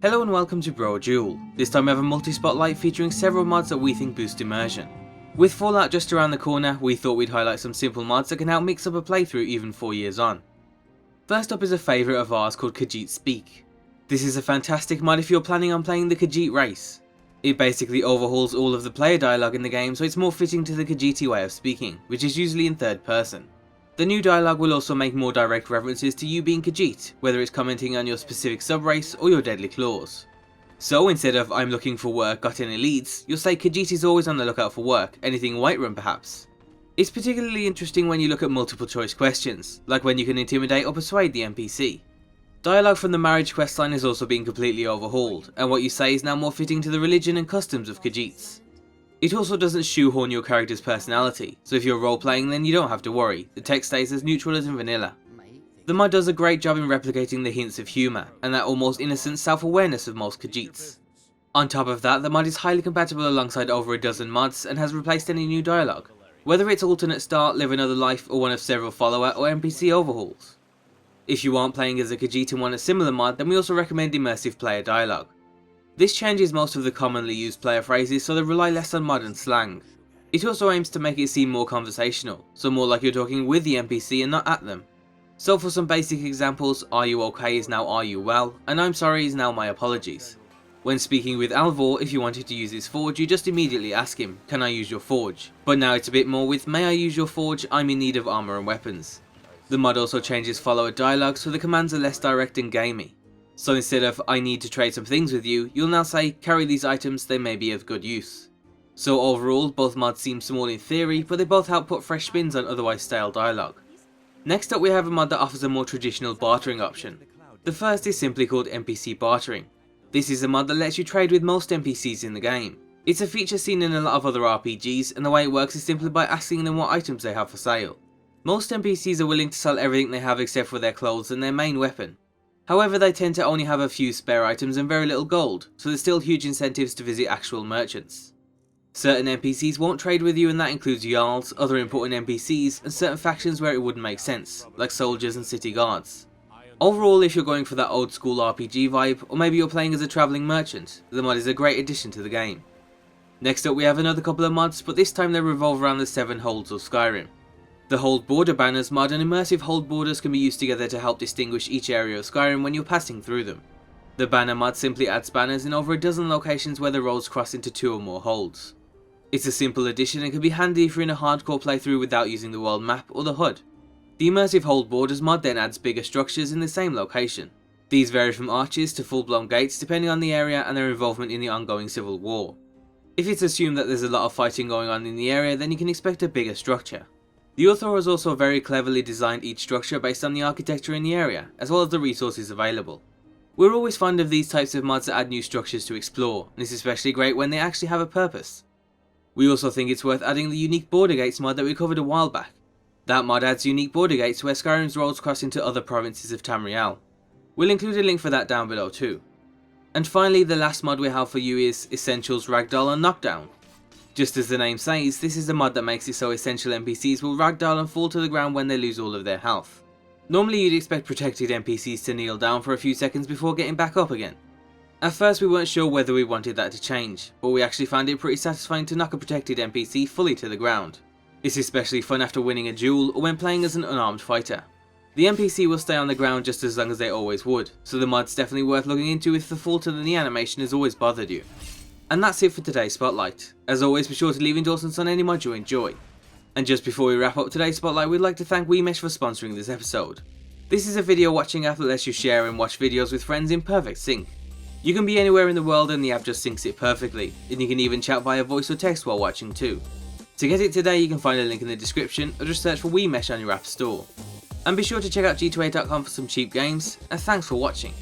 Hello and welcome to Brodual. This time we have a multi-spotlight featuring several mods that we think boost immersion. With Fallout just around the corner, we thought we'd highlight some simple mods that can help mix up a playthrough even 4 years on. First up is a favourite of ours called Khajiit Speak. This is a fantastic mod if you're planning on playing the Khajiit race. It basically overhauls all of the player dialogue in the game so it's more fitting to the Khajiiti way of speaking, which is usually in third person. The new dialogue will also make more direct references to you being Khajiit, whether it's commenting on your specific subrace or your deadly claws. So instead of "I'm looking for work, got any leads," you'll say Khajiit is always on the lookout for work, anything Whiterun perhaps. It's particularly interesting when you look at multiple choice questions, like when you can intimidate or persuade the NPC. Dialogue from the marriage questline is also being completely overhauled, and what you say is now more fitting to the religion and customs of Khajiits. It also doesn't shoehorn your character's personality, so if you're role-playing then you don't have to worry, the text stays as neutral as in vanilla. The mod does a great job in replicating the hints of humour, and that almost innocent self-awareness of most Khajiits. On top of that, the mod is highly compatible alongside over a dozen mods and has replaced any new dialogue, whether it's alternate start, live another life, or one of several follower or NPC overhauls. If you aren't playing as a Khajiit and want a similar mod, then we also recommend immersive player dialogue. This changes most of the commonly used player phrases so they rely less on modern slang. It also aims to make it seem more conversational, so more like you're talking with the NPC and not at them. So for some basic examples, "Are you okay" is now "Are you well," and "I'm sorry" is now "My apologies." When speaking with Alvor, if you wanted to use his forge, you just immediately ask him, "Can I use your forge?" But now it's a bit more with "May I use your forge? I'm in need of armor and weapons." The mod also changes follower dialogue so the commands are less direct and gamey. So instead of "I need to trade some things with you," you'll now say "Carry these items, they may be of good use." So overall, both mods seem small in theory, but they both help put fresh spins on otherwise stale dialogue. Next up we have a mod that offers a more traditional bartering option. The first is simply called NPC Bartering. This is a mod that lets you trade with most NPCs in the game. It's a feature seen in a lot of other RPGs, and the way it works is simply by asking them what items they have for sale. Most NPCs are willing to sell everything they have except for their clothes and their main weapon. However, they tend to only have a few spare items and very little gold, so there's still huge incentives to visit actual merchants. Certain NPCs won't trade with you, and that includes Jarls, other important NPCs, and certain factions where it wouldn't make sense, like soldiers and city guards. Overall, if you're going for that old school RPG vibe, or maybe you're playing as a travelling merchant, the mod is a great addition to the game. Next up we have another couple of mods, but this time they revolve around the 7 holds of Skyrim. The Hold Border Banners mod and immersive hold borders can be used together to help distinguish each area of Skyrim when you're passing through them. The banner mod simply adds banners in over a dozen locations where the roads cross into 2 or more holds. It's a simple addition and can be handy if you're in a hardcore playthrough without using the world map or the HUD. The immersive hold borders mod then adds bigger structures in the same location. These vary from arches to full-blown gates depending on the area and their involvement in the ongoing civil war. If it's assumed that there's a lot of fighting going on in the area, then you can expect a bigger structure. The author has also very cleverly designed each structure based on the architecture in the area, as well as the resources available. We're always fond of these types of mods that add new structures to explore, and it's especially great when they actually have a purpose. We also think it's worth adding the unique border gates mod that we covered a while back. That mod adds unique border gates where Skyrim's roads cross into other provinces of Tamriel. We'll include a link for that down below too. And finally, the last mod we have for you is Essentials Ragdoll and Knockdown. Just as the name says, this is a mod that makes it so essential NPCs will ragdoll and fall to the ground when they lose all of their health. Normally you'd expect protected NPCs to kneel down for a few seconds before getting back up again. At first we weren't sure whether we wanted that to change, but we actually found it pretty satisfying to knock a protected NPC fully to the ground. It's especially fun after winning a duel or when playing as an unarmed fighter. The NPC will stay on the ground just as long as they always would, so the mod's definitely worth looking into if the fall to the knee animation has always bothered you. And that's it for today's Spotlight. As always, be sure to leave endorsements on any mod you enjoy. And just before we wrap up today's Spotlight, we'd like to thank WeMesh for sponsoring this episode. This is a video watching app that lets you share and watch videos with friends in perfect sync. You can be anywhere in the world and the app just syncs it perfectly, and you can even chat via voice or text while watching too. To get it today, you can find a link in the description or just search for WeMesh on your app store. And be sure to check out g2a.com for some cheap games, and thanks for watching.